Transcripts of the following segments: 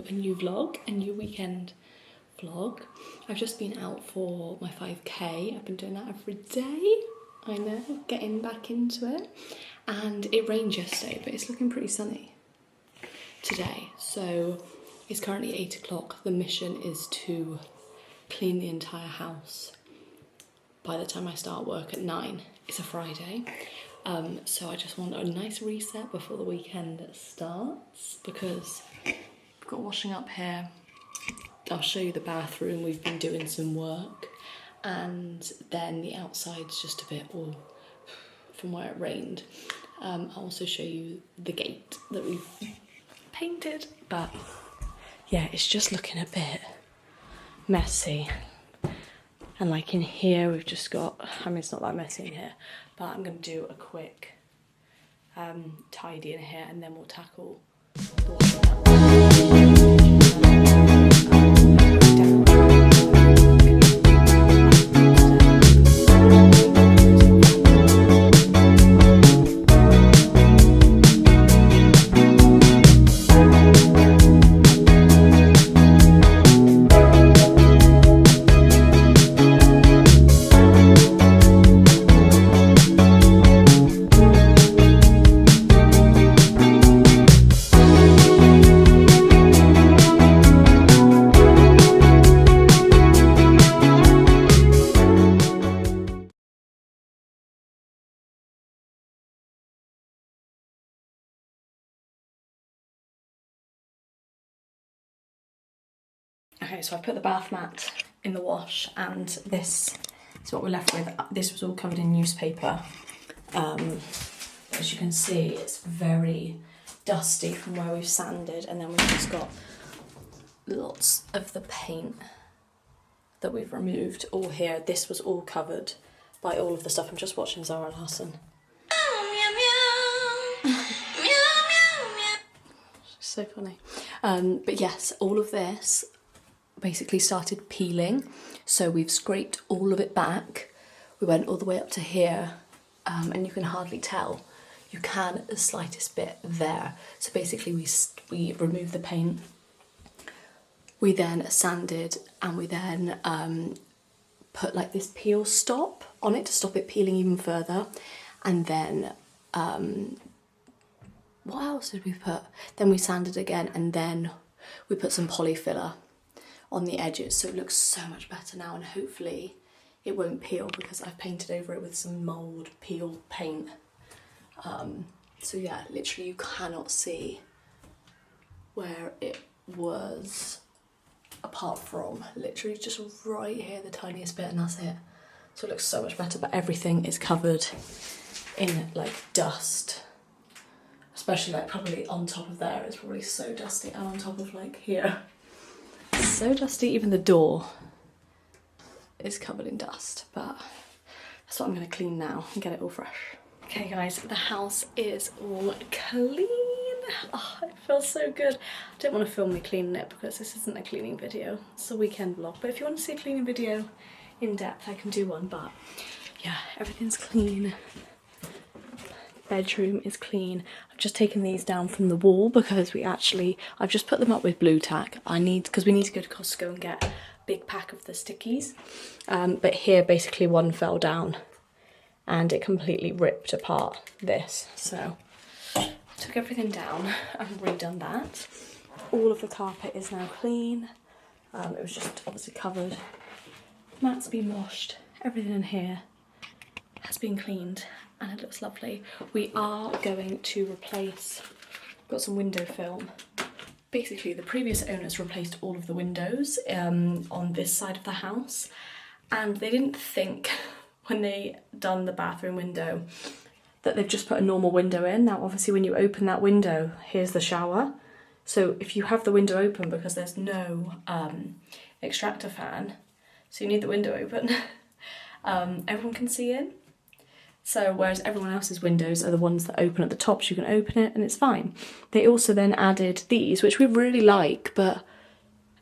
a new vlog, a new weekend vlog. I've just been out for my 5k. I've been doing that every day. I know, getting back into it. And it rained yesterday, but it's looking pretty sunny today. So it's currently 8 o'clock. The mission is to clean the entire house by the time I start work at 9. It's a Friday. So I just want a nice reset before the weekend starts, because we've got washing up here. I'll show you the bathroom. We've been doing some work, and then the outside's just a bit all from where it rained. I'll also show you the gate that we've painted, but yeah, it's just looking a bit messy. And like in here, we've just got, I mean, it's not that messy in here, but I'm going to do a quick tidy in here, and then we'll tackle the washing up. Okay, so I put the bath mat in the wash, and this is what we're left with. This was all covered in newspaper. As you can see, it's very dusty from where we've sanded, and then we've just got lots of the paint that we've removed all here. This was all covered by all of the stuff. I'm just watching Zara Larson. So funny. But yes, all of this basically started peeling, so we've scraped all of it back. We went all the way up to here, and you can hardly tell. You can the slightest bit there. So basically we removed the paint, we then sanded, and we then put like this peel stop on it to stop it peeling even further. And then what else did we put? Then we sanded again, and then we put some poly filler on the edges, so it looks so much better now, and hopefully it won't peel because I've painted over it with some mould peel paint. So yeah, literally you cannot see where it was apart from literally just right here, the tiniest bit, and that's it. So it looks so much better, but everything is covered in like dust, especially like probably on top of there. It's probably so dusty, and on top of like here. So dusty, even the door is covered in dust, but that's what I'm going to clean now and get it all fresh. Okay guys, the house is all clean. Oh, it feels so good. I don't want to film me cleaning it because this isn't a cleaning video, it's a weekend vlog, but if you want to see a cleaning video in depth I can do one. But yeah, everything's clean. Bedroom is clean. I've just taken these down from the wall because I've just put them up with blue tack. Because we need to go to Costco and get a big pack of the stickies. But here basically one fell down and it completely ripped apart this. So I took everything down and redone that. All of the carpet is now clean. It was just obviously covered. Mat's been washed. Everything in here has been cleaned, and it looks lovely. We are going to replace, got some window film. Basically the previous owners replaced all of the windows on this side of the house, and they didn't think when they done the bathroom window that they've just put a normal window in. Now obviously when you open that window, here's the shower. So if you have the window open, because there's no extractor fan, so you need the window open, everyone can see in. So whereas everyone else's windows are the ones that open at the top, so you can open it and it's fine. They also then added these, which we really like, but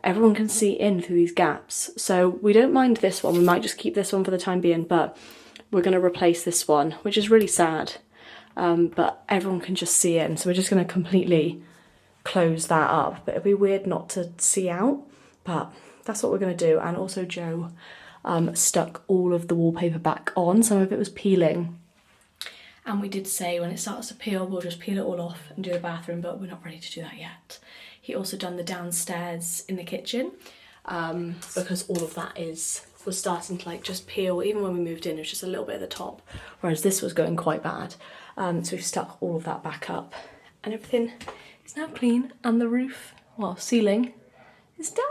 everyone can see in through these gaps. So we don't mind this one. We might just keep this one for the time being, but we're going to replace this one, which is really sad. But everyone can just see in. So we're just going to completely close that up, but it'd be weird not to see out, but that's what we're going to do. And also Joe stuck all of the wallpaper back on. Some of it was peeling, and we did say when it starts to peel we'll just peel it all off and do the bathroom, but we're not ready to do that yet. He also done the downstairs in the kitchen because all of that was starting to like just peel. Even when we moved in, it was just a little bit at the top, whereas this was going quite bad. So we've stuck all of that back up, and everything is now clean, and the roof, well, ceiling is done.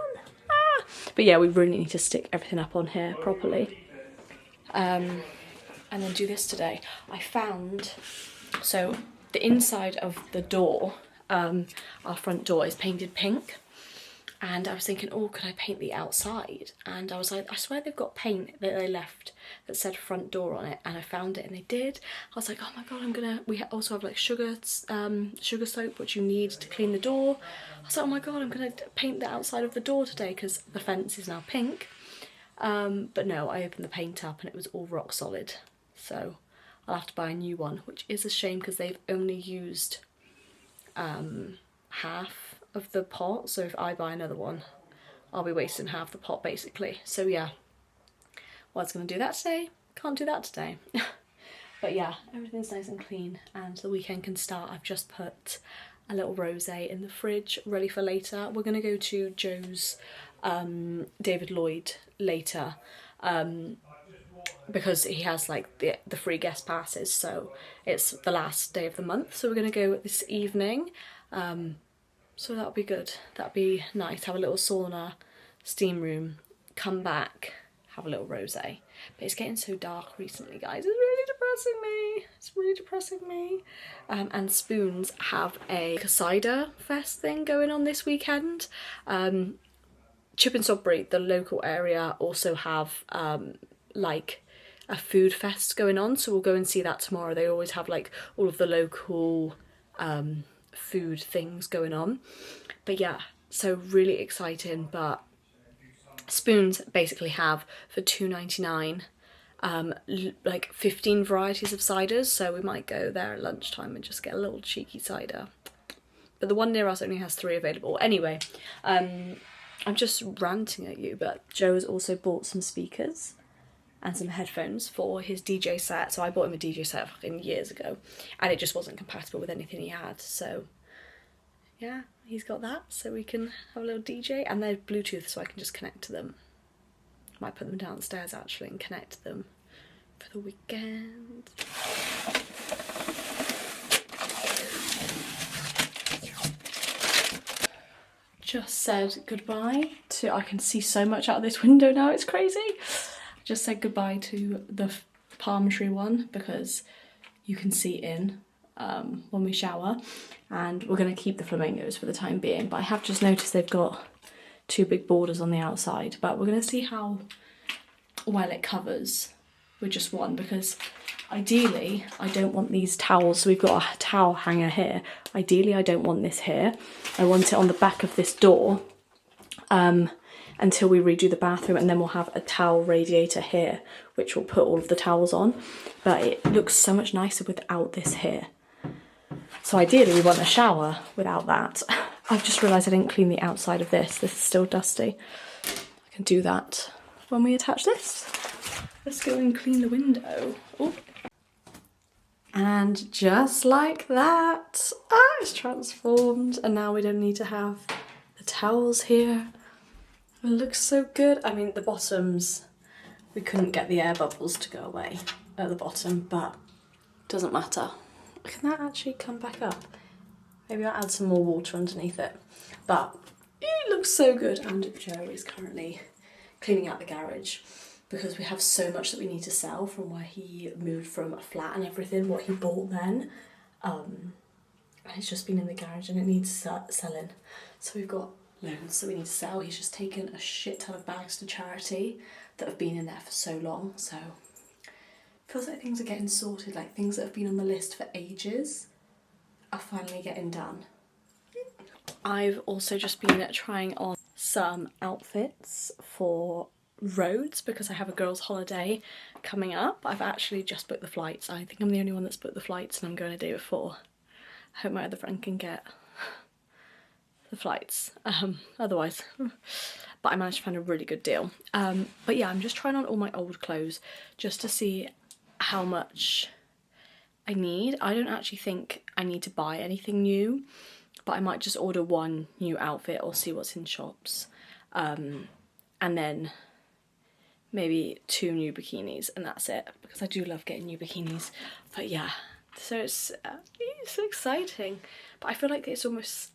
But yeah, we really need to stick everything up on here properly. And then do this today. I found, so the inside of the door, our front door is painted pink. And I was thinking, oh, could I paint the outside? And I was like, I swear they've got paint that they left that said front door on it. And I found it and they did. I was like, oh my God, we also have like sugar soap, which you need to clean the door. I was like, oh my God, I'm gonna paint the outside of the door today because the fence is now pink. But no, I opened the paint up and it was all rock solid. So I'll have to buy a new one, which is a shame because they've only used half of the pot. So if I buy another one, I'll be wasting half the pot basically. So yeah, well, I was going to do that today. Can't do that today. But yeah, everything's nice and clean and the weekend can start. I've just put a little rosé in the fridge ready for later. We're going to go to Joe's David Lloyd later because he has like the free guest passes, so it's the last day of the month, so we're going to go this evening. So that'll be good, that'll be nice, have a little sauna, steam room, come back, have a little rosé. But it's getting so dark recently, guys, it's really depressing me, it's really depressing me. And Spoons have a cider fest thing going on this weekend. Chip and Sodbury, the local area, also have like a food fest going on, so we'll go and see that tomorrow. They always have like all of the local food things going on. But yeah, so really exciting. But Spoons basically have for £2.99 like 15 varieties of ciders, so we might go there at lunchtime and just get a little cheeky cider. But the one near us only has 3 available. Anyway, I'm just ranting at you, but Joe has also bought some speakers and some headphones for his DJ set. So I bought him a DJ set fucking years ago and it just wasn't compatible with anything he had. So yeah, he's got that, so we can have a little DJ, and they're Bluetooth, so I can just connect to them. Might put them downstairs actually and connect them for the weekend. Just said goodbye to, I can see so much out of this window now, it's crazy. Just said goodbye to the palm tree one because you can see in when we shower, and we're going to keep the flamingos for the time being, but I have just noticed they've got 2 big borders on the outside, but we're going to see how well it covers with just one, because ideally I don't want these towels, so we've got a towel hanger here, ideally I don't want this here, I want it on the back of this door until we redo the bathroom, and then we'll have a towel radiator here which will put all of the towels on, but it looks so much nicer without this here. So ideally we want a shower without that. I've just realised I didn't clean the outside of this. This is still dusty. I can do that when we attach this. Let's go and clean the window. Ooh. And just like that, it's transformed. And now we don't need to have the towels here. It looks so good. I mean, the bottoms, we couldn't get the air bubbles to go away at the bottom, but it doesn't matter. Can that actually come back up? Maybe I'll add some more water underneath it. But it looks so good, and Joe is currently cleaning out the garage because we have so much that we need to sell from where he moved from a flat and everything, what he bought then. And it's just been in the garage and it needs selling. So we've got loads that we need to sell. He's just taken a shit ton of bags to charity that have been in there for so long, so feels like things are getting sorted, like things that have been on the list for ages are finally getting done. I've also just been trying on some outfits for Rhodes because I have a girls' holiday coming up. I've actually just booked the flights. I think I'm the only one that's booked the flights and I'm going a day before. I hope my other friend can get the flights, otherwise. But I managed to find a really good deal. But yeah, I'm just trying on all my old clothes just to see how much I need. I don't actually think I need to buy anything new, but I might just order one new outfit or see what's in shops. And then maybe 2 new bikinis, and that's it, because I do love getting new bikinis. But yeah, so it's exciting. But I feel like it's almost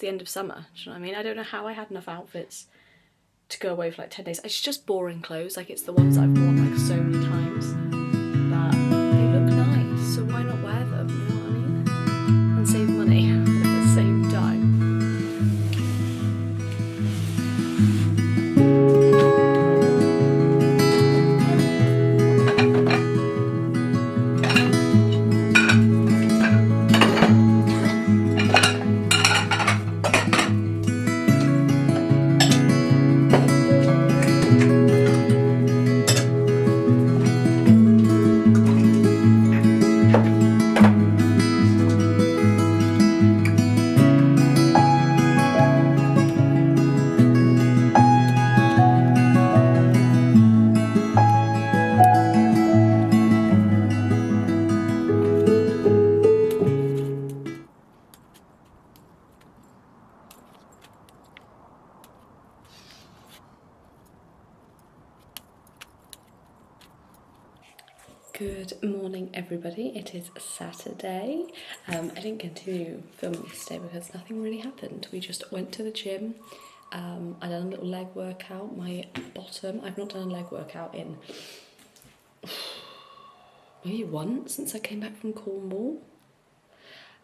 the end of summer. Do you know what I mean? I don't know how I had enough outfits to go away for like 10 days. It's just boring clothes, like it's the ones that I've worn like so many times, but they look nice, so why not wear them, you know what I mean? And save money at the same time. Good morning everybody, it is Saturday. I didn't continue filming yesterday because nothing really happened. We just went to the gym, I done a little leg workout. My bottom, I've not done a leg workout in maybe once since I came back from Cornwall,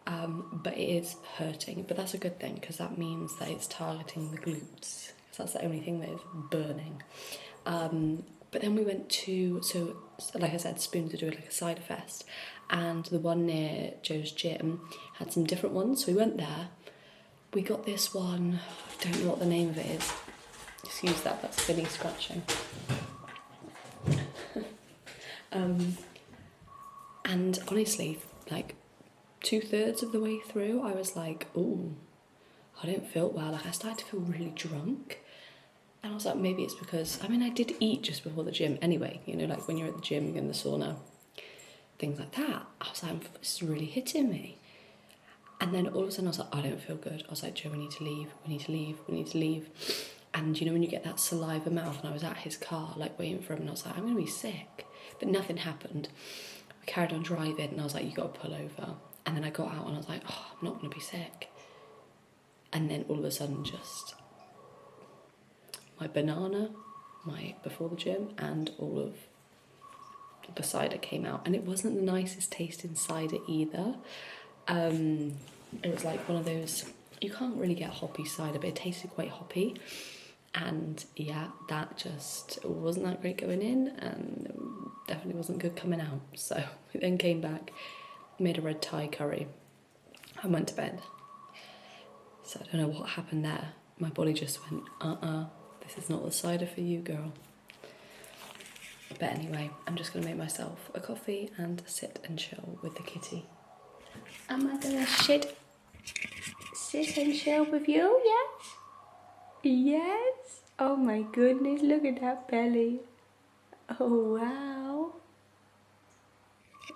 but it is hurting, but that's a good thing because that means that it's targeting the glutes, because that's the only thing that is burning. But then we went to, so like I said, Spoons are doing like a cider fest, and the one near Joe's gym had some different ones, so we went there. We got this one, I don't know what the name of it is. Excuse that, that's Vinny scratching. And honestly, like 2/3 of the way through, I was like, oh, I don't feel well. Like I started to feel really drunk. And I was like, maybe it's because, I mean, I did eat just before the gym anyway, you know, like when you're at the gym, you're in the sauna, things like that. I was like, this is really hitting me. And then all of a sudden I was like, I don't feel good. I was like, Joe, we need to leave, we need to leave, we need to leave. And you know, when you get that saliva mouth, and I was at his car, like waiting for him, and I was like, I'm going to be sick. But nothing happened. We carried on driving, and I was like, you got to pull over. And then I got out and I was like, oh, I'm not going to be sick. And then all of a sudden just my banana, my before the gym, and all of the cider came out, and it wasn't the nicest tasting cider either. It was like one of those, you can't really get hoppy cider, but it tasted quite hoppy, and yeah, that just wasn't that great going in, and definitely wasn't good coming out. So we then came back, made a red Thai curry, and went to bed. So I don't know what happened there. My body just went, this is not the cider for you, girl. But anyway, I'm just going to make myself a coffee and sit and chill with the kitty. Am I going to sit and chill with you? Yes? Yes? Oh my goodness, look at that belly. Oh wow.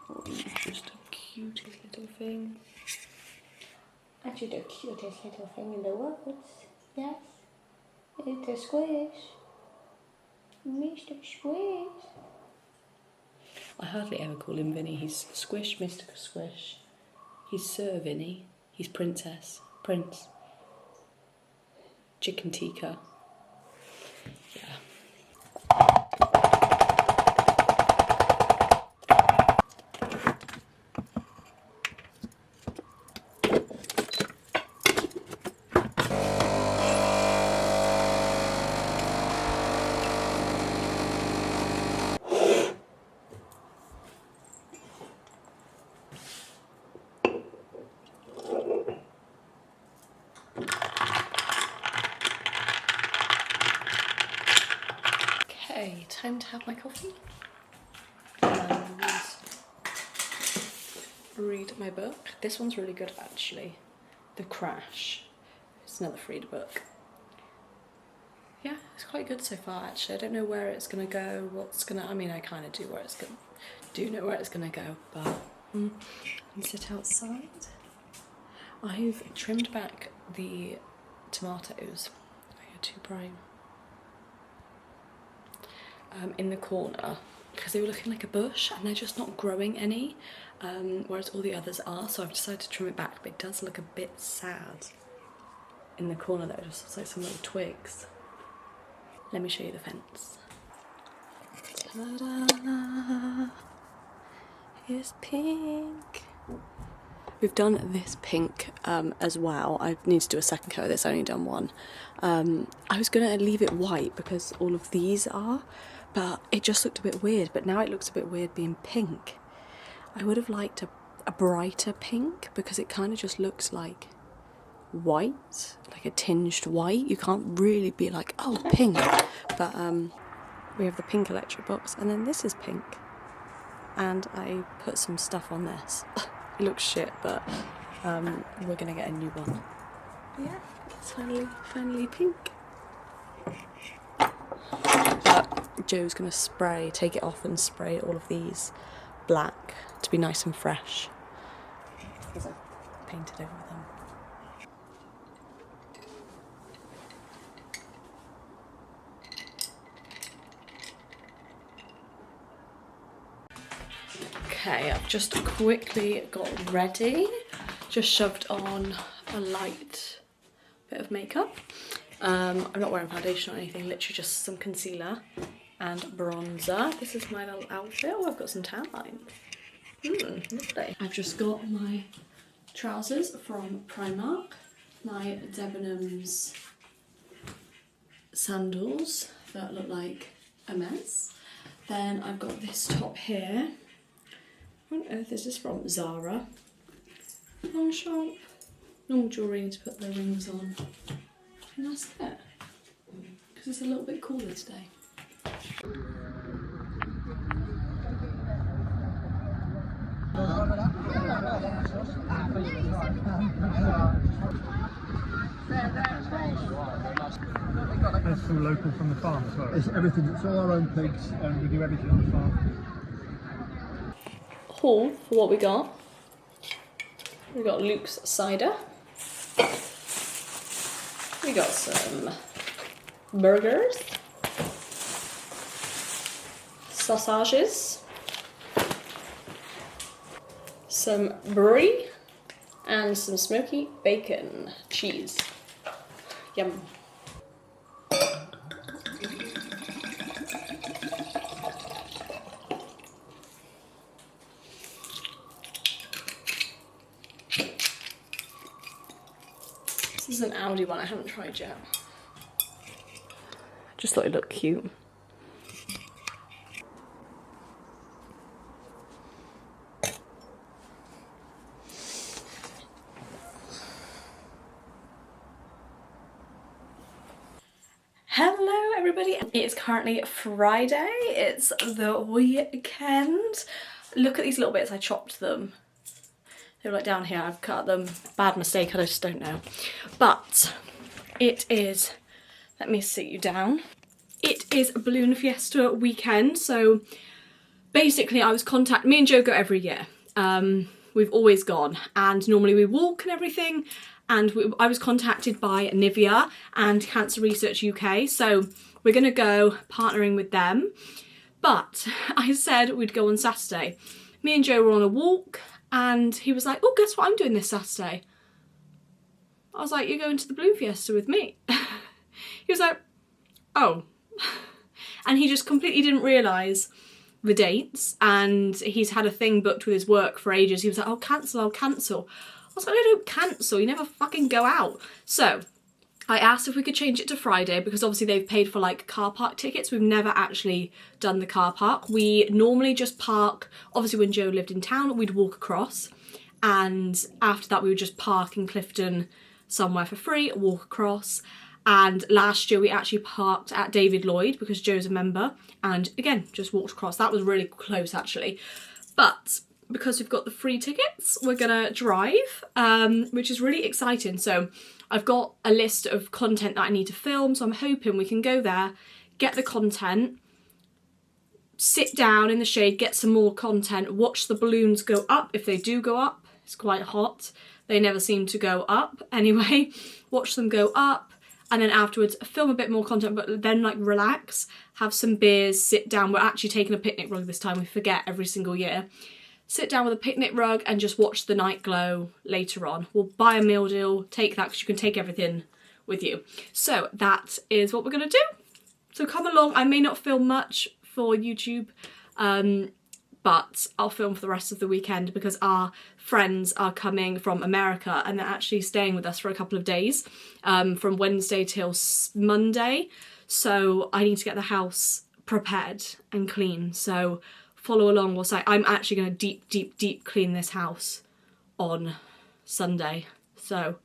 Oh, just the cutest little thing. Actually the cutest little thing in the world. Yes? It's a squish. Mr. Squish. I hardly ever call him Vinny. He's Squish, Mr. Squish. He's Sir Vinny. He's Princess. Prince. Chicken tikka. Yeah. Okay, time to have my coffee and read my book. This one's really good actually. The Crash. It's another Frida book. Yeah, it's quite good so far actually. I don't know where it's gonna go, I mean I kind of do know where it's gonna go, but and sit outside. I've trimmed back the tomatoes. They're too bright. In the corner because they were looking like a bush and they're just not growing any, whereas all the others are, so I've decided to trim it back, but it does look a bit sad in the corner there, just looks like some little twigs. Let me show you the fence. Ta-da! Here's pink. We've done this pink as well. I need to do a second coat of this, I've only done one. I was gonna leave it white because all of these are, but it just looked a bit weird, but now it looks a bit weird being pink. I would have liked a brighter pink because it kind of just looks like white, like a tinged white. You can't really be like, oh, pink. But we have the pink electric box, and then this is pink. And I put some stuff on this. It looks shit, but we're gonna get a new one. But yeah, it's finally pink. But Joe's gonna take it off and spray all of these black to be nice and fresh, because I've painted over them. Okay, I've just quickly got ready, just shoved on a light bit of makeup. I'm not wearing foundation or anything, literally just some concealer and bronzer. This is my little outfit. Oh, I've got some tan lines. Lovely. I've just got my trousers from Primark, my Debenhams sandals that look like a mess. Then I've got this top here. What on earth is this from? Zara. Long sharp. Normal jewellery to put the rings on. And that's it. Because it's a little bit cooler today. That's all local from the farm as well. It's everything, it's all our own pigs, and we do everything on the farm. Haul for what we got. We got Luke's cider. We got some burgers, sausages, some brie, and some smoky bacon cheese. Yum. This is an Audi one I haven't tried yet. Just thought it looked cute. Hello everybody, it is currently Friday, it's the weekend. Look at these little bits, I chopped them. They were like down here, I've cut them. Bad mistake, I just don't know. But it is, let me sit you down. It is a balloon fiesta weekend, so basically I was me and Joe go every year. We've always gone, and normally we walk and everything, and I was contacted by Nivea and Cancer Research UK, so we're gonna go partnering with them. But I said we'd go on Saturday. Me and Joe were on a walk, and he was like, oh, guess what I'm doing this Saturday? I was like, you're going to the balloon fiesta with me. He was like, oh. And he just completely didn't realise the dates, and he's had a thing booked with his work for ages. He was like, I'll cancel. I was like, I don't cancel, you never fucking go out. So I asked if we could change it to Friday, because obviously they've paid for like car park tickets. We've never actually done the car park. We normally just park, obviously when Joe lived in town, we'd walk across, and after that we would just park in Clifton somewhere for free, walk across. And last year we actually parked at David Lloyd because Joe's a member, and again, just walked across. That was really close actually. But because we've got the free tickets, we're gonna drive, which is really exciting. So I've got a list of content that I need to film, so I'm hoping we can go there, get the content, sit down in the shade, get some more content, watch the balloons go up if they do go up. It's quite hot. They never seem to go up anyway. Watch them go up, and then afterwards film a bit more content, but then like relax, have some beers, sit down. We're actually taking a picnic rug this time. We forget every single year. Sit down with a picnic rug and just watch the night glow later on. We'll buy a meal deal, take that because you can take everything with you. So that is what we're gonna do. So come along. I may not film much for YouTube, but I'll film for the rest of the weekend because our friends are coming from America and they're actually staying with us for a couple of days, from Wednesday till Monday. So I need to get the house prepared and clean. So follow along whilst I'm actually going to deep clean this house on Sunday. So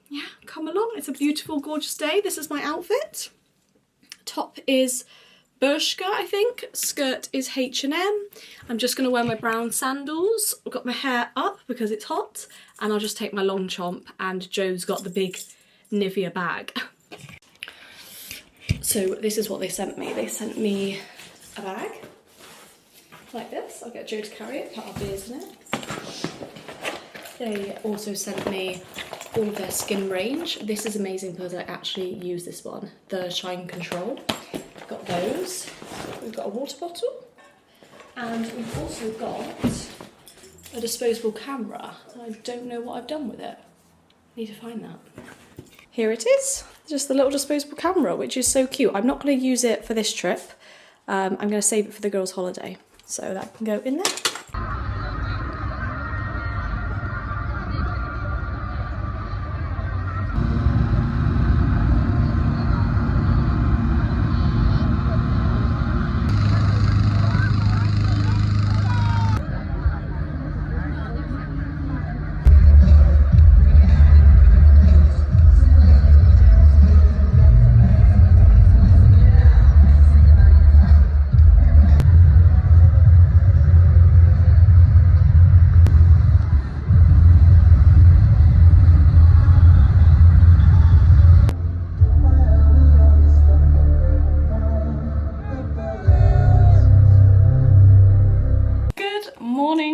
yeah, come along. It's a beautiful, gorgeous day. This is my outfit. Top is Bershka, I think. Skirt is H&M. I'm just going to wear my brown sandals. I've got my hair up because it's hot, and I'll just take my long chomp, and Joe's got the big Nivea bag. So this is what they sent me. They sent me a bag like this. I'll get Joe to carry it, put our beers in it. They also sent me all of their skin range. This is amazing because I actually use this one, the Shine Control. Got those. We've got a water bottle, and we've also got a disposable camera. I don't know what I've done with it. Need to find that. Here it is, just the little disposable camera, which is so cute. I'm not going to use it for this trip. I'm going to save it for the girls' holiday, so that can go in there.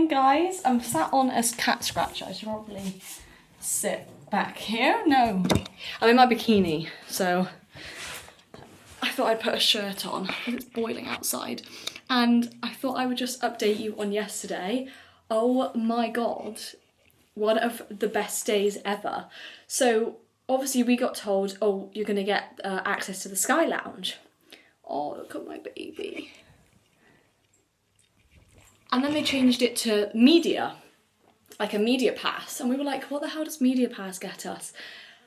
Guys, I'm sat on a cat scratcher. I should probably sit back here. No, I'm in my bikini, so I thought I'd put a shirt on because it's boiling outside. And I thought I would just update you on yesterday. Oh my god, one of the best days ever. So obviously we got told, oh, you're gonna get access to the Sky Lounge. Oh, look at my baby. And then they changed it to media, like a media pass. And we were like, what the hell does media pass get us?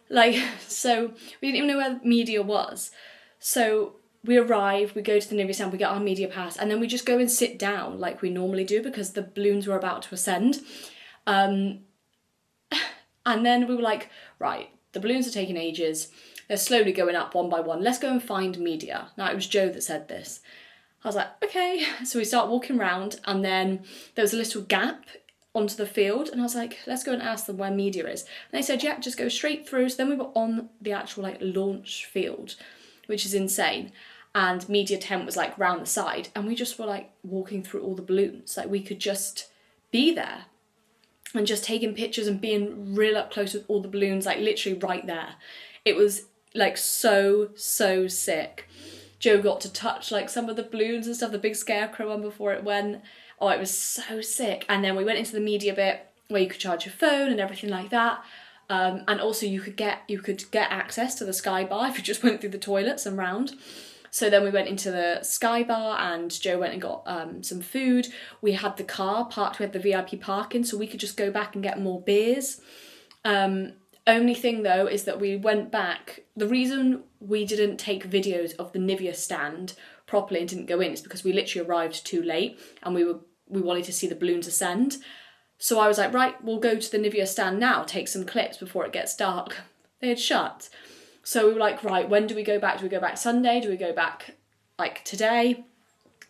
Like, so we didn't even know where media was. So we arrive, we go to the Nivea stand, we get our media pass, and then we just go and sit down like we normally do because the balloons were about to ascend. And then we were like, right, the balloons are taking ages. They're slowly going up one by one. Let's go and find media. Now, it was Joe that said this. I was like, okay. So we start walking around, and then there was a little gap onto the field, and I was like, let's go and ask them where media is. And they said, yeah, just go straight through. So then we were on the actual like launch field, which is insane. And media tent was like round the side, and we just were like walking through all the balloons. Like we could just be there and just taking pictures and being real up close with all the balloons, like literally right there. It was like so sick. Joe got to touch like some of the balloons and stuff, the big scarecrow one before it went. Oh, it was so sick. And then we went into the media bit where you could charge your phone and everything like that. And also you could get access to the Sky Bar if you just went through the toilets and round. So then we went into the Sky Bar, and Joe went and got some food. We had the car parked, we had the VIP parking, so we could just go back and get more beers. Only thing though is that we went back. The reason we didn't take videos of the Nivea stand properly and didn't go in is because we literally arrived too late, and we wanted to see the balloons ascend. So I was like, right, we'll go to the Nivea stand now, take some clips before it gets dark. They had shut. So we were like, right, when do we go back? Do we go back Sunday? Do we go back like today?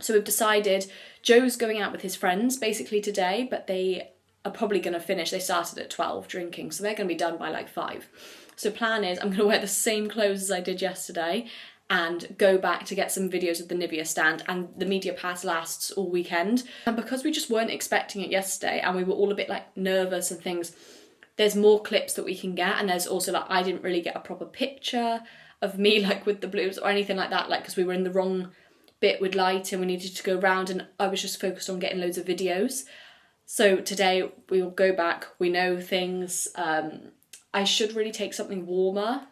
So we've decided Joe's going out with his friends basically today, but they are probably going to finish. They started at 12 drinking, so they're going to be done by like 5. So plan is I'm going to wear the same clothes as I did yesterday and go back to get some videos of the Nivea stand, and the media pass lasts all weekend. And because we just weren't expecting it yesterday and we were all a bit like nervous and things, there's more clips that we can get, and there's also like I didn't really get a proper picture of me like with the blues or anything like that, like because we were in the wrong bit with light and we needed to go round, and I was just focused on getting loads of videos. So today we will go back, we know things. I should really take something warmer,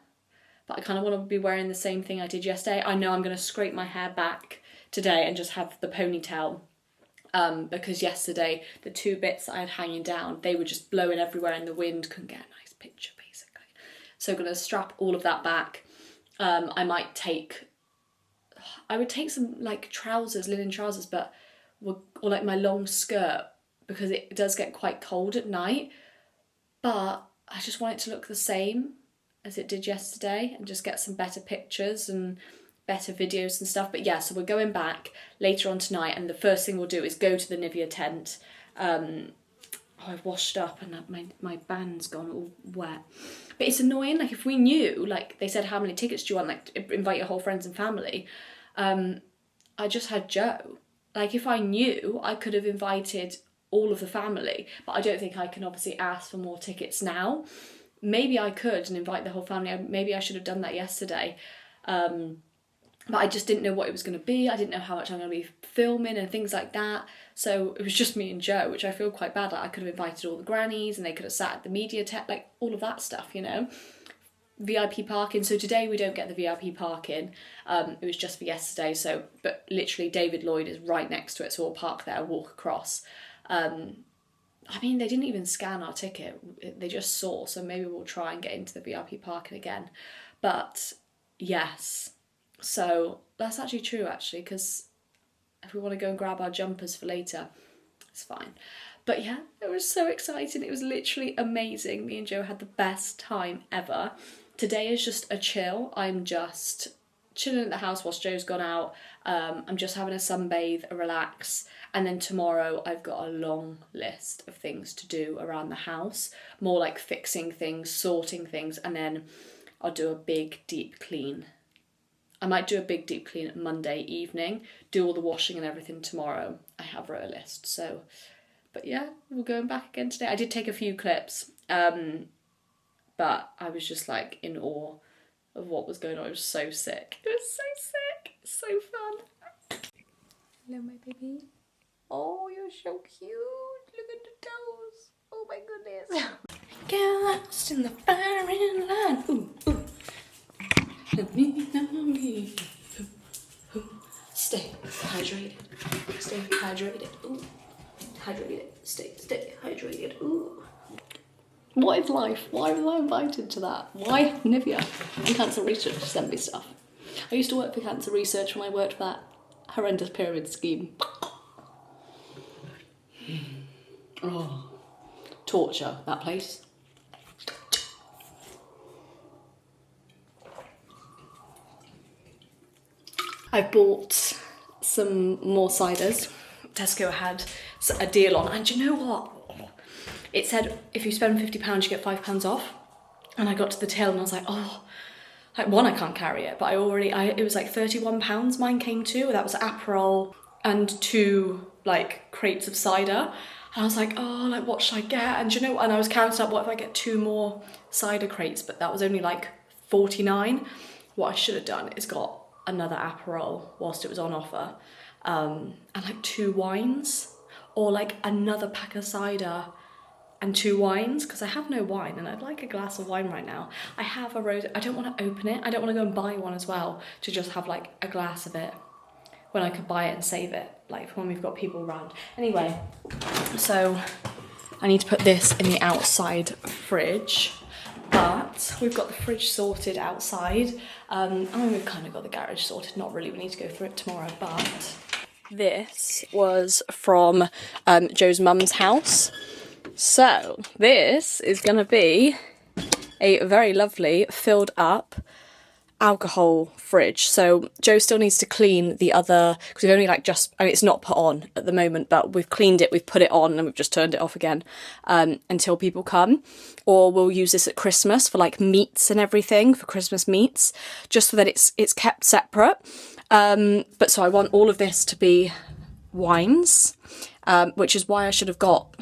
but I kind of want to be wearing the same thing I did yesterday. I know I'm going to scrape my hair back today and just have the ponytail, because yesterday the 2 bits that I had hanging down, they were just blowing everywhere in the wind, couldn't get a nice picture basically. So I'm going to strap all of that back. I would take some like trousers, linen trousers, but or like my long skirt, because it does get quite cold at night, but I just want it to look the same as it did yesterday and just get some better pictures and better videos and stuff. But yeah, so we're going back later on tonight, and the first thing we'll do is go to the Nivea tent. I've washed up and my band's gone all wet. But it's annoying, like if we knew, like they said, how many tickets do you want, like invite your whole friends and family. I just had Joe. Like if I knew, I could have invited all of the family, but I don't think I can obviously ask for more tickets now. Maybe I could and invite the whole family. Maybe I should have done that yesterday. But I just didn't know what it was going to be. I didn't know how much I'm going to be filming and things like that. So it was just me and Joe, which I feel quite bad. Like I could have invited all the grannies and they could have sat at the media tent, like all of that stuff, you know. VIP parking. So today we don't get the VIP parking. It was just for yesterday. So, but literally David Lloyd is right next to it. So we'll park there, walk across. I mean, they didn't even scan our ticket. They just saw. So maybe we'll try and get into the VIP parking again. But yes. So that's actually true, actually, because if we want to go and grab our jumpers for later, it's fine. But yeah, it was so exciting. It was literally amazing. Me and Joe had the best time ever. Today is just a chill. I'm just chilling at the house whilst Joe's gone out. I'm just having a sunbathe, a relax. And then tomorrow I've got a long list of things to do around the house. More like fixing things, sorting things, and then I'll do a big deep clean. I might do a big deep clean at Monday evening, do all the washing and everything tomorrow. I have wrote a list, so... But yeah, we're going back again today. I did take a few clips, but I was just like in awe of what was going on. It was so sick. It was so sick. So fun. Hello, my baby. Oh, you're so cute. Look at the toes. Oh my goodness. Get lost in the firing line. Ooh, ooh. Let me know me. Ooh, ooh. Stay hydrated. Stay hydrated. Ooh. Hydrated. Stay hydrated. Ooh. What is life? Why was I invited to that? Why Nivea and Cancer Research sent me stuff? I used to work for Cancer Research when I worked for that horrendous pyramid scheme. Oh, torture, that place. I bought some more ciders. Tesco had a deal on, and do you know what? It said if you spend £50 you get £5 off, and I got to the till and I was like, oh, like one, I can't carry it, but it was like £31 mine came to. That was Aperol and 2 like crates of cider, and I was like, oh, like what should I get? And do you know, and I was counting up, what if I get 2 more cider crates, but that was only like 49. What I should have done is got another Aperol whilst it was on offer, and like 2 wines, or like another pack of cider and 2 wines, because I have no wine and I'd like a glass of wine right now. I have a rose. I don't want to open it. I don't want to go and buy one as well to just have like a glass of it when I could buy it and save it, like when we've got people around. Anyway, so I need to put this in the outside fridge, but we've got the fridge sorted outside. I mean, we've kind of got the garage sorted. Not really, we need to go through it tomorrow, but this was from Joe's mum's house. So this is going to be a very lovely filled up alcohol fridge. So Joe still needs to clean the other, because we've only like just, I mean, it's not put on at the moment, but we've cleaned it, we've put it on, and we've just turned it off again until people come. Or we'll use this at Christmas for like meats and everything, for Christmas meats, just so that it's kept separate. But so I want all of this to be wines, which is why I should have got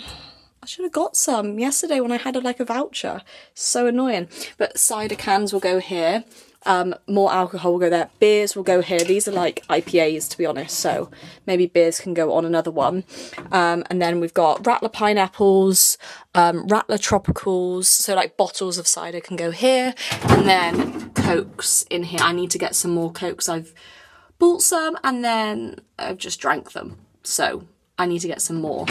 some yesterday when I had like a voucher. So annoying. But cider cans will go here. More alcohol will go there. Beers will go here. These are like IPAs, to be honest, so maybe beers can go on another one. And then we've got Rattler pineapples, Rattler tropicals, so like bottles of cider can go here, and then Cokes in here. I need to get some more Cokes. I've bought some and then I've just drank them, so I need to get some more.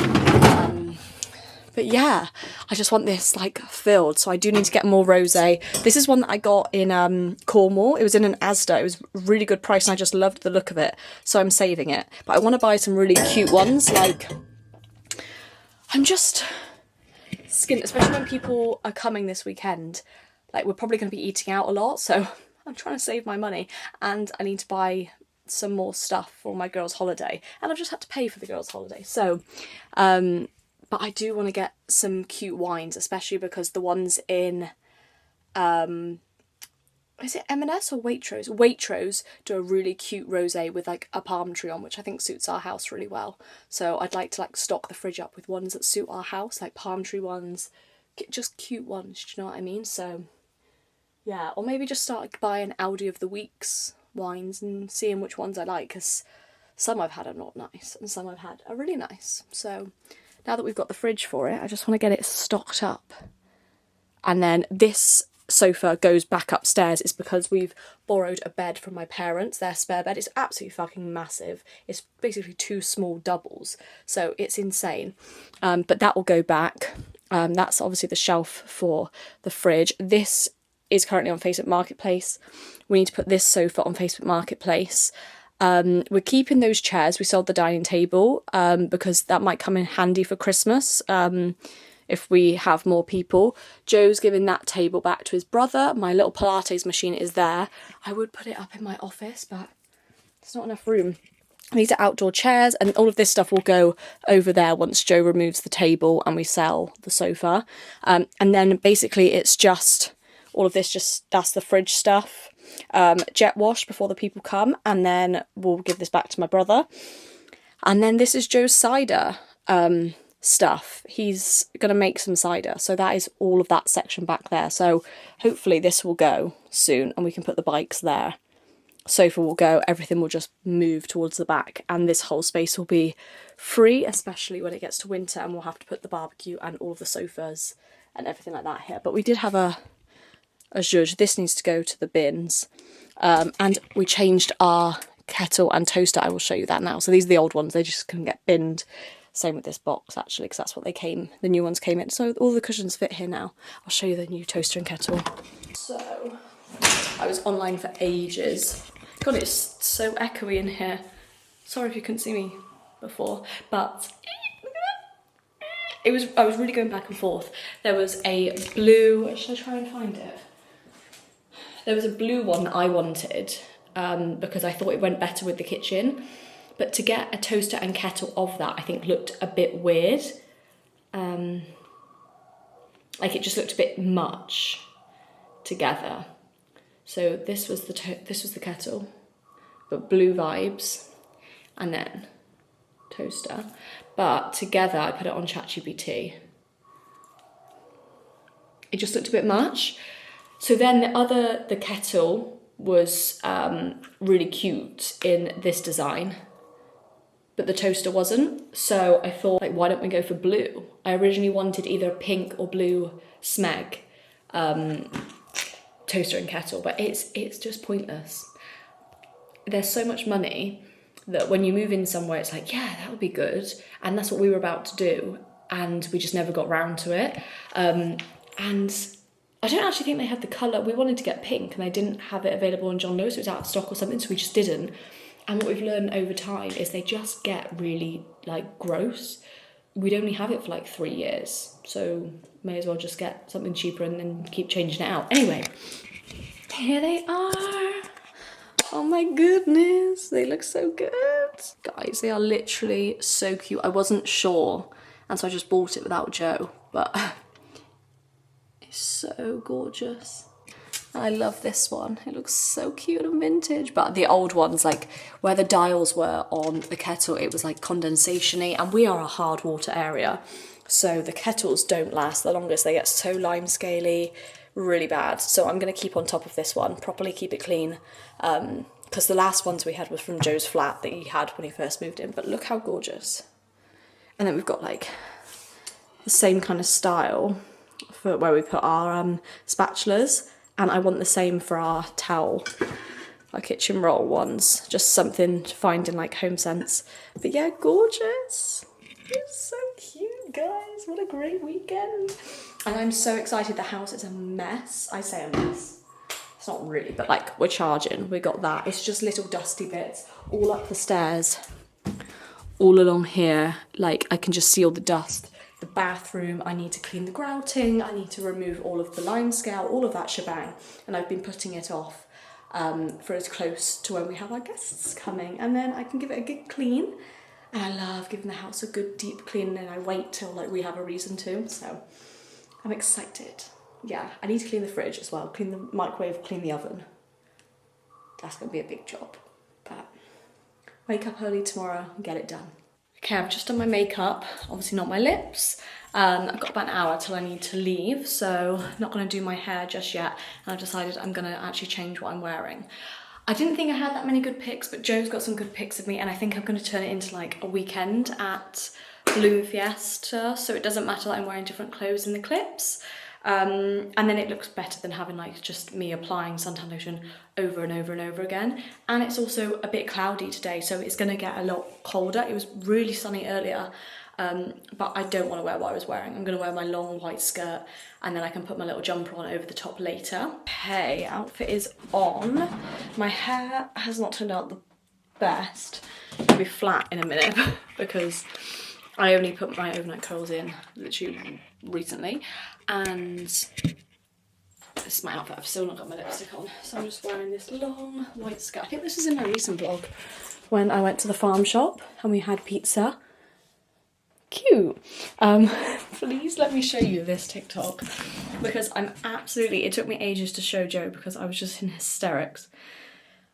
But yeah, I just want this like filled, so I do need to get more rosé. This is one that I got in Cornwall. It was in an Asda. It was a really good price and I just loved the look of it, so I'm saving it. But I want to buy some really cute ones. Like, I'm just skint, especially when people are coming this weekend. Like, we're probably going to be eating out a lot, so I'm trying to save my money, and I need to buy some more stuff for my girls' holiday, and I've just had to pay for the girls' holiday. So but I do want to get some cute wines, especially because the ones in, is it M&S or Waitrose? Waitrose do a really cute rosé with like a palm tree on, which I think suits our house really well. So I'd like to like stock the fridge up with ones that suit our house, like palm tree ones, just cute ones, do you know what I mean? So yeah, or maybe just start like, buying Aldi of the Week's wines and seeing which ones I like, because some I've had are not nice and some I've had are really nice. So now that we've got the fridge for it, I just want to get it stocked up. And then this sofa goes back upstairs. It's because we've borrowed a bed from my parents, their spare bed. It's absolutely fucking massive. It's basically 2 small doubles, so it's insane. But that will go back. That's obviously the shelf for the fridge. This is currently on Facebook Marketplace. We need to put this sofa on Facebook Marketplace. We're keeping those chairs. We sold the dining table because that might come in handy for Christmas if we have more people. Joe's giving that table back to his brother. My little Pilates machine is there. I would put it up in my office, but there's not enough room. These are outdoor chairs, and all of this stuff will go over there once Joe removes the table and we sell the sofa. And then basically it's just all of this, that's the fridge stuff. Jet wash before the people come, and then we'll give this back to my brother. And then this is Joe's cider stuff. He's gonna make some cider, so that is all of that section back there. So hopefully this will go soon and we can put the bikes there. Sofa will go, everything will just move towards the back, and this whole space will be free, especially when it gets to winter and we'll have to put the barbecue and all of the sofas and everything like that here. But we did have a zhuzh. This needs to go to the bins. And we changed our kettle and toaster. I will show you that now. So these are the old ones. They just couldn't get binned. Same with this box, actually, because that's what they came. The new ones came in. So all the cushions fit here now. I'll show you the new toaster and kettle. So I was online for ages. God, it's so echoey in here. Sorry if you couldn't see me before, but I was really going back and forth. There was a blue, should I try and find it? There was a blue one that I wanted because I thought it went better with the kitchen. But to get a toaster and kettle of that, I think looked a bit weird. Like it just looked a bit much together. So this was the kettle, but blue vibes, and then toaster. But together, I put it on ChatGPT. It just looked a bit much. So then the kettle was really cute in this design, but the toaster wasn't. So I thought, like, why don't we go for blue? I originally wanted either pink or blue Smeg toaster and kettle, but it's just pointless. There's so much money that when you move in somewhere, it's like, yeah, that would be good. And that's what we were about to do, and we just never got round to it. And I don't actually think they had the colour. We wanted to get pink and they didn't have it available on John Lewis. It was out of stock or something, so we just didn't. And what we've learned over time is they just get really, like, gross. We'd only have it for like 3 years, so may as well just get something cheaper and then keep changing it out. Anyway, Here they are. Oh my goodness, they look so good. Guys, they are literally so cute. I wasn't sure, and so I just bought it without Joe, but it's so gorgeous. I love this one. It looks so cute and vintage. But the old ones, like where the dials were on the kettle, it was like condensation-y, and we are a hard water area. So the kettles don't last the longest. They get so lime scaly, really bad. So I'm gonna keep on top of this one, properly keep it clean. Because the last ones we had was from Joe's flat that he had when he first moved in. But look how gorgeous. And then we've got like the same kind of style for where we put our spatulas. And I want the same for our towel, our kitchen roll ones. Just something to find in like Home Sense. But yeah, gorgeous. It's so cute, guys. What a great weekend. And I'm so excited. The house is a mess. I say a mess. It's not really, but like we're charging. We got that. It's just little dusty bits all up the stairs, all along here. Like I can just see all the dust. The bathroom, I need to clean the grouting, I need to remove all of the lime scale, all of that shebang, and I've been putting it off for as close to when we have our guests coming, and then I can give it a good clean. And I love giving the house a good deep clean, and I wait till like we have a reason to, so I'm excited. Yeah, I need to clean the fridge as well, clean the microwave, clean the oven. That's gonna be a big job, but wake up early tomorrow and get it done. Okay, I've just done my makeup, obviously not my lips. I've got about an hour till I need to leave, so not gonna do my hair just yet. And I've decided I'm gonna actually change what I'm wearing. I didn't think I had that many good pics, but Joe's got some good pics of me, and I think I'm gonna turn it into like a weekend at Balloon Fiesta, so it doesn't matter that I'm wearing different clothes in the clips. And then it looks better than having like just me applying suntan lotion over and over and over again. And it's also a bit cloudy today, so it's gonna get a lot colder. It was really sunny earlier, but I don't want to wear what I was wearing. I'm gonna wear my long white skirt, and then I can put my little jumper on over the top later. Okay, outfit is on. My hair has not turned out the best. It'll be flat in a minute because I only put my overnight curls in literally recently, and this is my outfit. I've still not got my lipstick on, so I'm just wearing this long white skirt. I think this was in my recent vlog when I went to the farm shop and we had pizza. Cute. Please let me show you this TikTok, because I'm absolutely, it took me ages to show Joe because I was just in hysterics.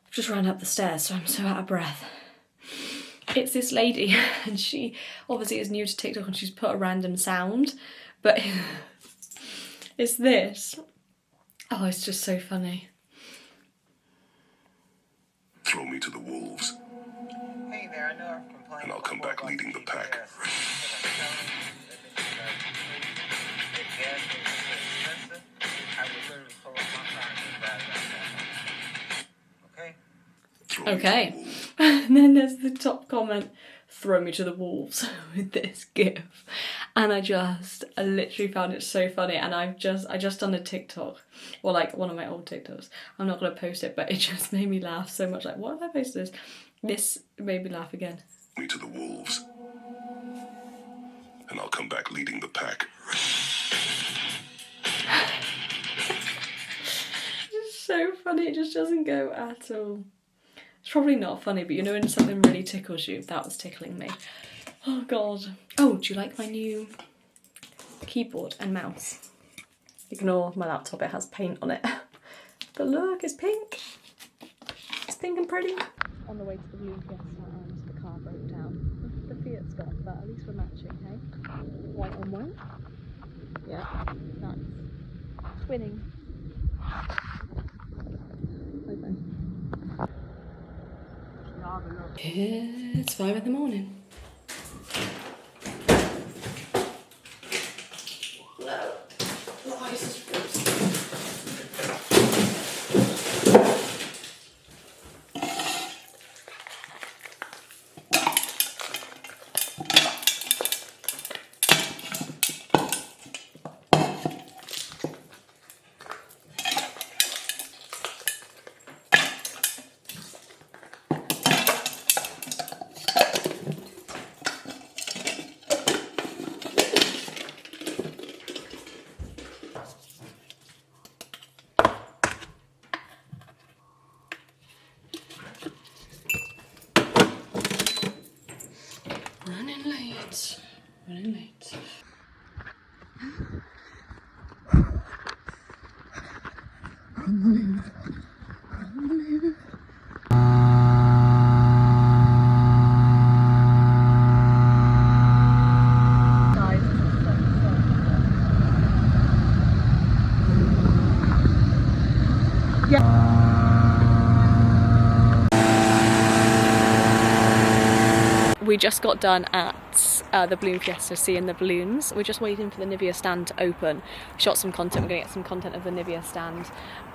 I've just ran up the stairs, so I'm so out of breath. It's this lady, and she obviously is new to TikTok, and she's put a random sound, but it's this. Oh, it's just so funny. Throw me to the wolves. Hey there, I know I'm complaining. And I'll come back leading the pack. Okay. And then there's the top comment, throw me to the wolves with this gif. And I literally found it so funny, and I just done a TikTok, or like one of my old TikToks. I'm not gonna post it, but it just made me laugh so much. Like, what if I posted this? This made me laugh again. Me to the wolves. And I'll come back leading the pack. It's so funny, it just doesn't go at all. It's probably not funny, but you know when something really tickles you? That was tickling me. Oh god. Oh, do you like my new keyboard and mouse? Ignore my laptop, it has paint on it. But look, it's pink. It's pink and pretty. On the way to the Balloon Fiesta, and the car broke down. The Fiat's gone, but at least we're matching, hey? White on white. Yeah, nice. Twinning. Bye-bye. It's 5 in the morning. No, the ice is frozen. running late. Running late. We just got done at the balloon fiesta, seeing the balloons. We're just waiting for the Nivea stand to open. We shot some content. We're going to get some content of the Nivea stand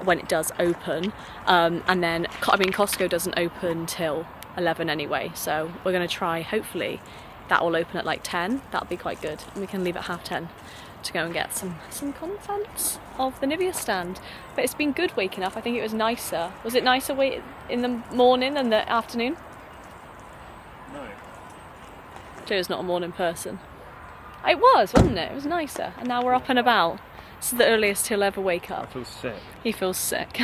when it does open. And then, Costco doesn't open till 11 anyway, so we're going to try, hopefully, that will open at like 10. That'll be quite good. And we can leave at 10:30 to go and get some content of the Nivea stand. But it's been good waking up. I think it was nicer. Was it nicer in the morning than the afternoon? No. Joe's not a morning person. It was, wasn't it? It was nicer. And now we're up and about. This is the earliest he'll ever wake up. I feel sick. He feels sick.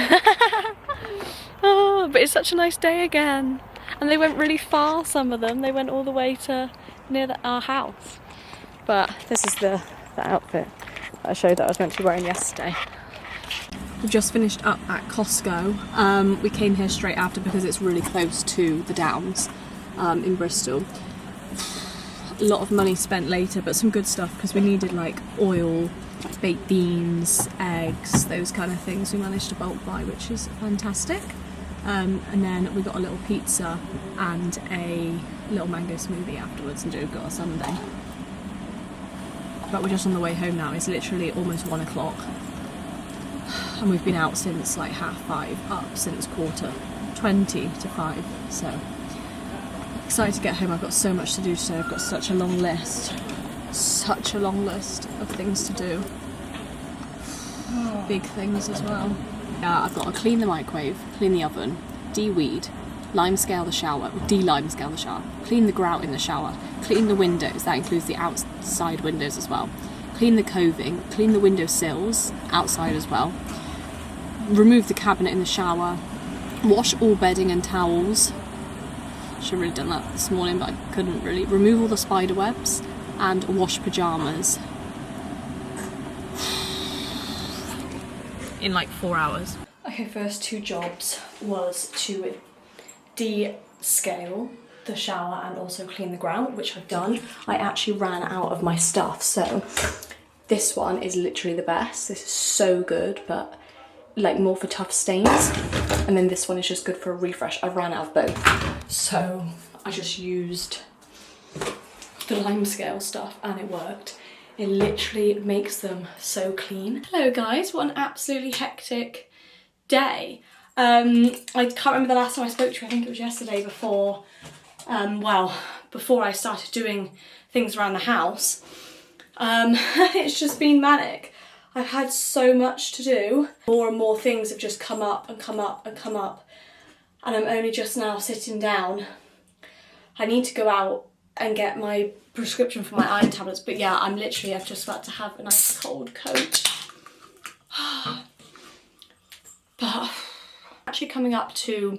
Oh, but it's such a nice day again. And they went really far, some of them. They went all the way to near our house. But this is the outfit that I showed that I was meant to be wearing yesterday. We've just finished up at Costco. We came here straight after because it's really close to the Downs in Bristol. A lot of money spent later, but some good stuff because we needed like oil, baked beans, eggs, those kind of things. We managed to bulk buy, which is fantastic. And then we got a little pizza and a little mango smoothie afterwards, and Joe got a sundae. But we're just on the way home now. It's literally almost 1 o'clock, and we've been out since like 5:30, up since 4:20 to 5. So excited to get home. I've got so much to do today. I've got such a long list of things to do. Big things as well. I've got to clean the microwave, clean the oven, de-weed, lime-scale the shower, de-lime-scale the shower, clean the grout in the shower, clean the windows, that includes the outside windows as well, clean the coving, clean the window sills, outside as well, remove the cabinet in the shower, wash all bedding and towels. Should have really done that this morning, but I couldn't really. Remove all the spider webs and wash pyjamas in like 4 hours. Okay, first 2 jobs was to de-scale the shower and also clean the grout, which I've done. I actually ran out of my stuff, so this one is literally the best. This is so good, but like more for tough stains. And then this one is just good for a refresh. I ran out of both, so I just used the lime scale stuff and it worked. It literally makes them so clean. Hello guys, what an absolutely hectic day. I can't remember the last time I spoke to you. I think it was yesterday before, before I started doing things around the house. It's just been manic. I've had so much to do. More and more things have just come up and come up and come up. And I'm only just now sitting down. I need to go out and get my prescription for my iron tablets. But yeah, I've just about to have a nice cold coat. But actually coming up to,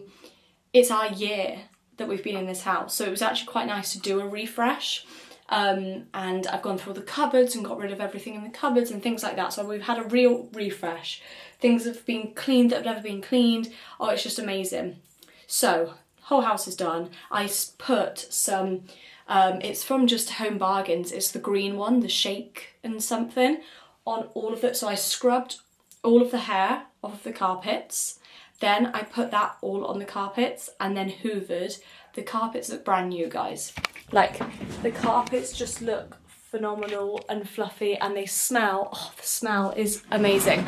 it's our year that we've been in this house. So it was actually quite nice to do a refresh. And I've gone through all the cupboards and got rid of everything in the cupboards and things like that. So we've had a real refresh. Things have been cleaned that have never been cleaned. Oh, it's just amazing. So, whole house is done. I put some, it's from Just Home Bargains. It's the green one, the shake and something, on all of it. So I scrubbed all of the hair off of the carpets. Then I put that all on the carpets and then hoovered. The carpets look brand new, guys. Like, the carpets just look phenomenal and fluffy, and they smell, oh, the smell is amazing.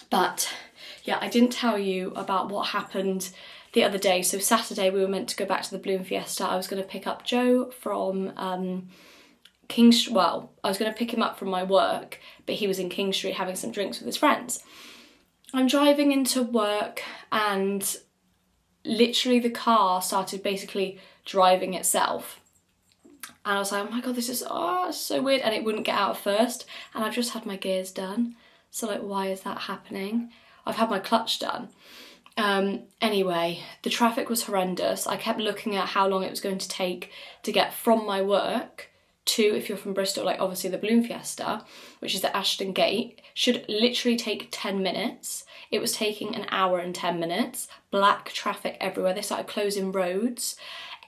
But yeah, I didn't tell you about what happened the other day. So Saturday we were meant to go back to the balloon fiesta. I was going to pick up Joe from I was going to pick him up from my work, but he was in King Street having some drinks with his friends. I'm driving into work and literally the car started basically driving itself. And I was like, oh my God, this is so weird. And it wouldn't get out at first. And I've just had my gears done. So like, why is that happening? I've had my clutch done. Anyway, the traffic was horrendous. I kept looking at how long it was going to take to get from my work to, if you're from Bristol, like obviously the Balloon Fiesta, which is at Ashton Gate, should literally take 10 minutes. It was taking an hour and 10 minutes. Black traffic everywhere. They started closing roads.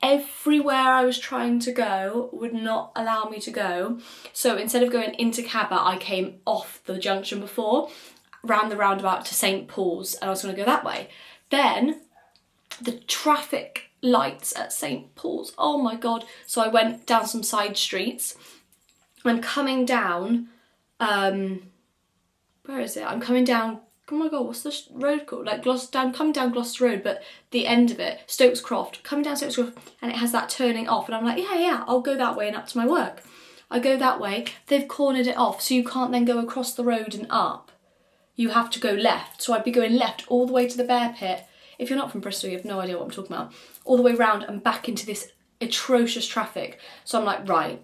Everywhere I was trying to go would not allow me to go. So instead of going into Cabba, I came off the junction before, round the roundabout to St Paul's, and I was going to go that way. Then the traffic lights at St Paul's, oh my god. So I went down some side streets. I'm coming down, where is it? I'm coming down, oh my god, what's this road called? Like I'm coming down Gloucester Road, but the end of it, Stokes Croft, coming down Stokes Croft, and it has that turning off, and I'm like, yeah, I'll go that way and up to my work. I go that way, they've cornered it off, so you can't then go across the road and up. You have to go left. So I'd be going left all the way to the Bear Pit. If you're not from Bristol, you have no idea what I'm talking about. All the way round and back into this atrocious traffic. So I'm like, right,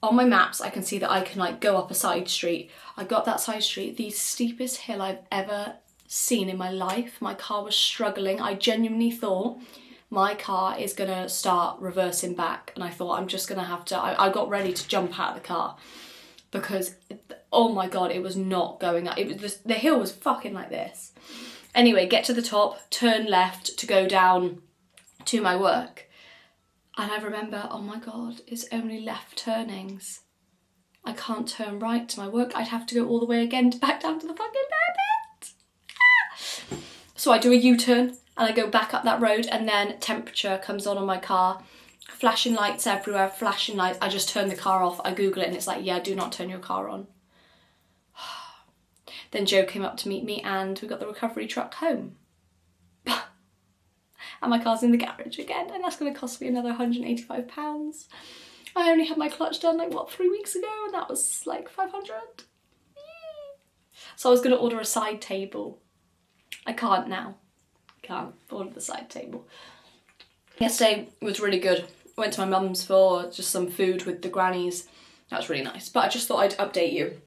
on my maps, I can see that I can like go up a side street. I got up that side street, the steepest hill I've ever seen in my life. My car was struggling. I genuinely thought my car is gonna start reversing back. And I thought I'm just gonna have to, I got ready to jump out of the car because, oh my god, it was not going up. It was just, the hill was fucking like this. Anyway, get to the top, turn left to go down to my work. And I remember, oh my god, it's only left turnings. I can't turn right to my work. I'd have to go all the way again to back down to the fucking Bear Pit. Ah! So I do a U-turn and I go back up that road, and then temperature comes on my car. Flashing lights everywhere, flashing lights. I just turn the car off. I Google it and it's like, yeah, do not turn your car on. Then Joe came up to meet me and we got the recovery truck home. And my car's in the garage again, and that's going to cost me another £185. I only had my clutch done like, what, 3 weeks ago, and that was like 500. So I was going to order a side table. I can't now. Can't order the side table. Yesterday was really good. Went to my mum's for just some food with the grannies. That was really nice. But I just thought I'd update you.